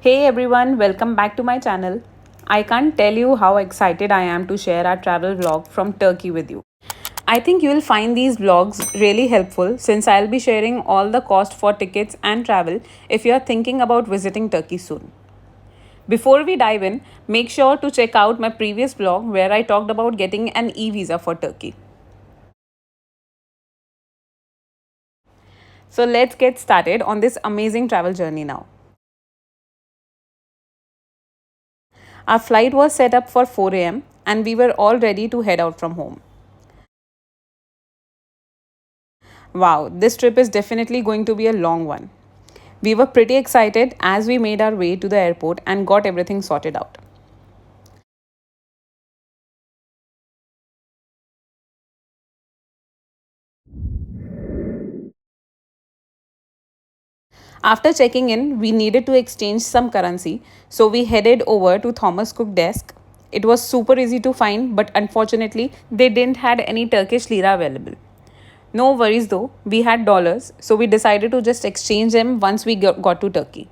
Hey everyone, welcome back to my channel. I can't tell you how excited I am to share our travel vlog from Turkey with you. I think you will find these vlogs really helpful since I'll be sharing all the cost for tickets and travel if you are thinking about visiting Turkey soon. Before we dive in, make sure to check out my previous vlog where I talked about getting an e-visa for Turkey. So let's get started on this amazing travel journey now. Our flight was set up for 4 am and we were all ready to head out from home. Wow, this trip is definitely going to be a long one. We were pretty excited as we made our way to the airport and got everything sorted out. After checking in, we needed to exchange some currency, so we headed over to Thomas Cook desk. It was super easy to find, but unfortunately, they didn't had any Turkish lira available. No worries though, we had dollars, so we decided to just exchange them once we got to Turkey.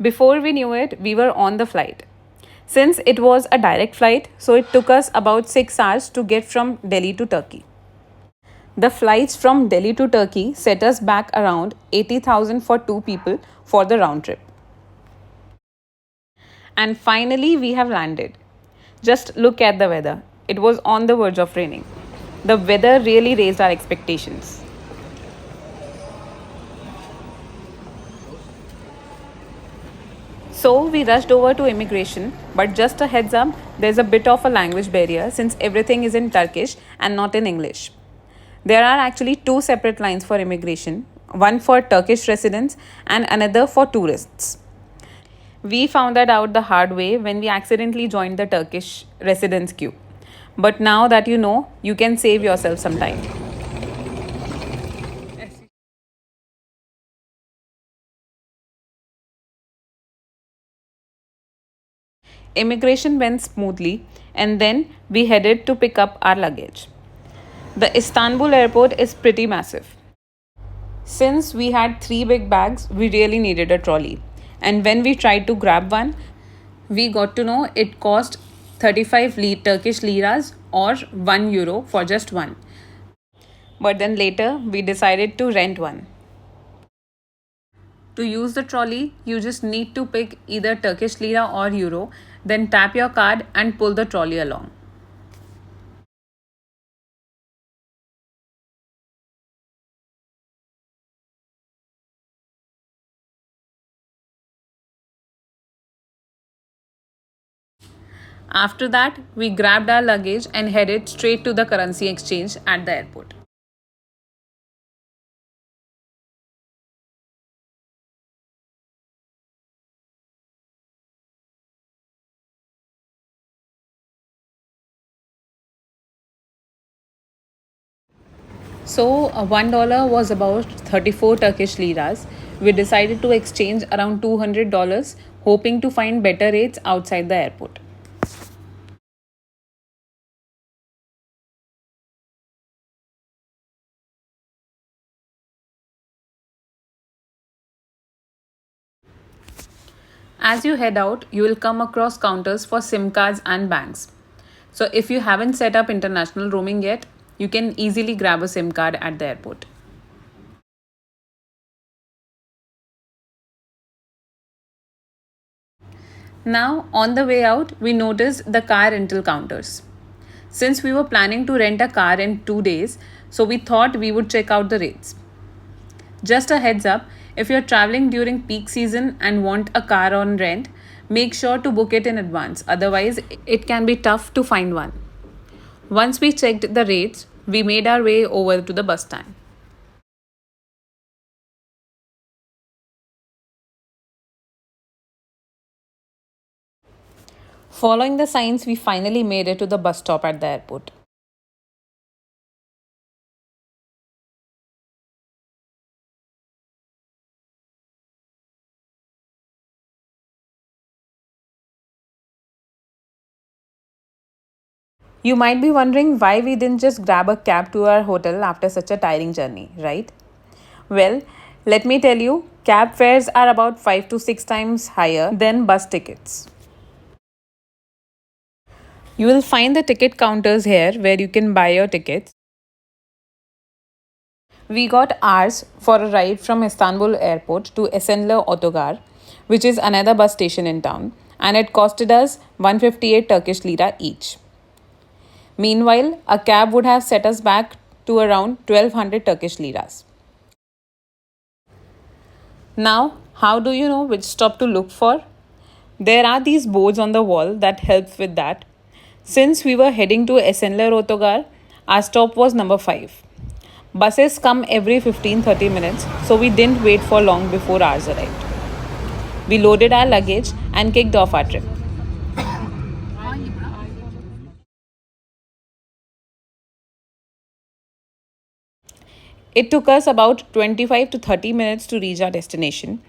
Before we knew it, we were on the flight. Since it was a direct flight, so it took us about 6 hours to get from Delhi to Turkey. The flights from Delhi to Turkey set us back around 80,000 for two people for the round trip. And finally, we have landed. Just look at the weather. It was on the verge of raining. The weather really raised our expectations. So we rushed over to immigration, but just a heads up, there's a bit of a language barrier since everything is in Turkish and not in English. There are actually two separate lines for immigration, one for Turkish residents and another for tourists. We found that out the hard way when we accidentally joined the Turkish residents queue. But now that you know, you can save yourself some time. Immigration went smoothly, and then we headed to pick up our luggage. The Istanbul airport is pretty massive. Since we had three big bags, we really needed a trolley. And when we tried to grab one, we got to know it cost 35 Turkish liras or €1 for just one. But then later, we decided to rent one. To use the trolley, you just need to pick either Turkish lira or euro, then tap your card and pull the trolley along. After that, we grabbed our luggage and headed straight to the currency exchange at the airport. So, $1 was about 34 Turkish liras. We decided to exchange around $200, hoping to find better rates outside the airport. As you head out, you will come across counters for SIM cards and banks. So, if you haven't set up international roaming yet, you can easily grab a SIM card at the airport. Now, on the way out, we noticed the car rental counters. Since we were planning to rent a car in 2 days, so we thought we would check out the rates. Just a heads up, if you're traveling during peak season and want a car on rent, make sure to book it in advance, otherwise, it can be tough to find one. Once we checked the rates, we made our way over to the bus stand. Following the signs, we finally made it to the bus stop at the airport. You might be wondering why we didn't just grab a cab to our hotel after such a tiring journey, right? Well, Let me tell you, cab fares are about 5 to 6 times higher than bus tickets. You will find the ticket counters here where you can buy your tickets. We got ours for a ride from Istanbul airport to Esenler Otogar, which is another bus station in town, and it costed us 158 Turkish lira each. Meanwhile, a cab would have set us back to around 1200 Turkish liras. Now, how do you know which stop to look for? There are these boards on the wall that help with that. Since we were heading to Esenler Otogar, our stop was number 5. Buses come every 15-30 minutes, so we didn't wait for long before ours arrived. We loaded our luggage and kicked off our trip. It took us about 25 to 30 minutes to reach our destination.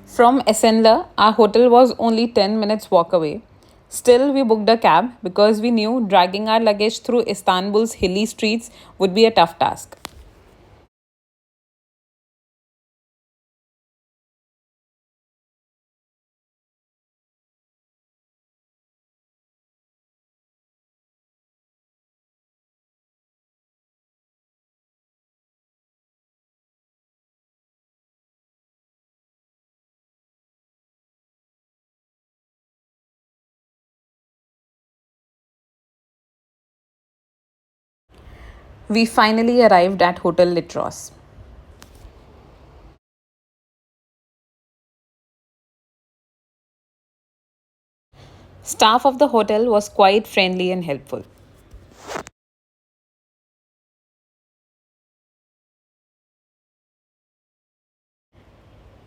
From Esenler, our hotel was only 10 minutes walk away. Still, we booked a cab because we knew dragging our luggage through Istanbul's hilly streets would be a tough task. We finally arrived at Hotel Litros. Staff of the hotel was quite friendly and helpful.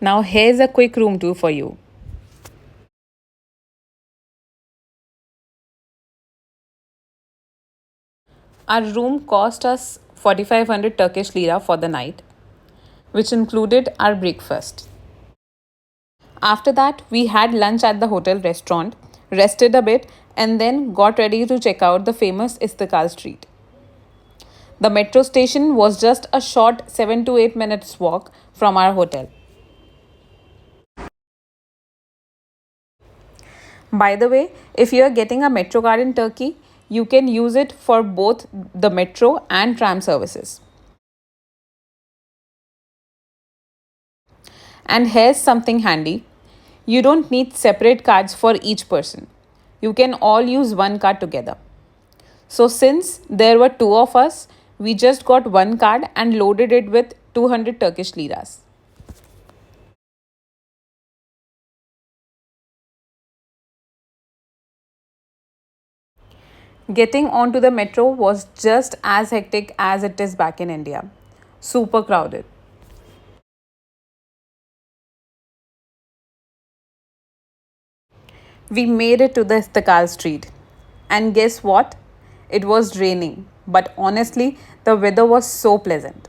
Now here's a quick room tour for you. Our room cost us 4500 Turkish lira for the night, which included our breakfast. After that, we had lunch at the hotel restaurant, rested a bit, and then got ready to check out the famous Istiklal street. The metro station was just a short 7 to 8 minutes walk from our hotel. By the way, if you are getting a metro card in Turkey, you can use it for both the metro and tram services. And here's something handy, you don't need separate cards for each person. You can all use one card together. So, since there were two of us, we just got one card and loaded it with 200 Turkish liras. Getting onto the metro was just as hectic as it is back in India. Super crowded. We made it to the Istiklal street. And guess what? It was raining, but honestly, the weather was so pleasant.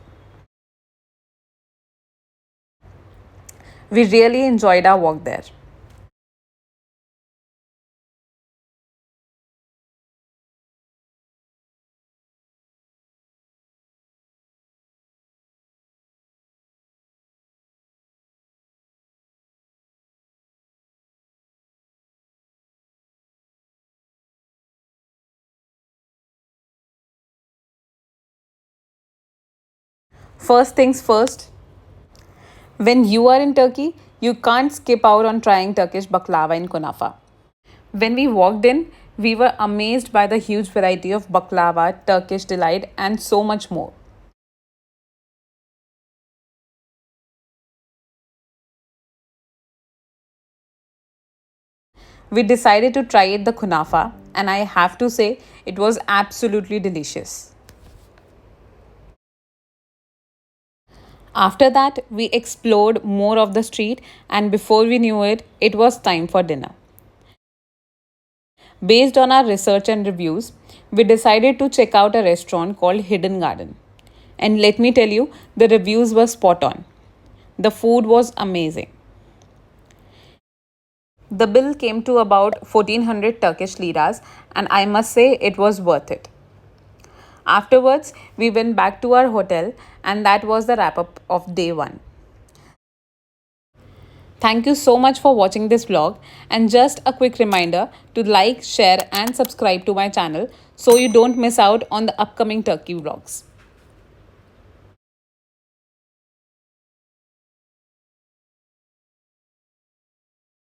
We really enjoyed our walk there. First things first, when you are in Turkey, you can't skip out on trying Turkish baklava in kunafa. When we walked in, we were amazed by the huge variety of baklava, Turkish delight, and so much more. We decided to try it the kunafa, and I have to say, it was absolutely delicious. After that, we explored more of the street, and before we knew it, it was time for dinner. Based on our research and reviews, we decided to check out a restaurant called Hidden Garden. And let me tell you, the reviews were spot on. The food was amazing. The bill came to about 1400 Turkish liras, and I must say it was worth it. Afterwards, we went back to our hotel, and that was the wrap up of day one. Thank you so much for watching this vlog, and just a quick reminder to like, share, and subscribe to my channel so you don't miss out on the upcoming Turkey vlogs.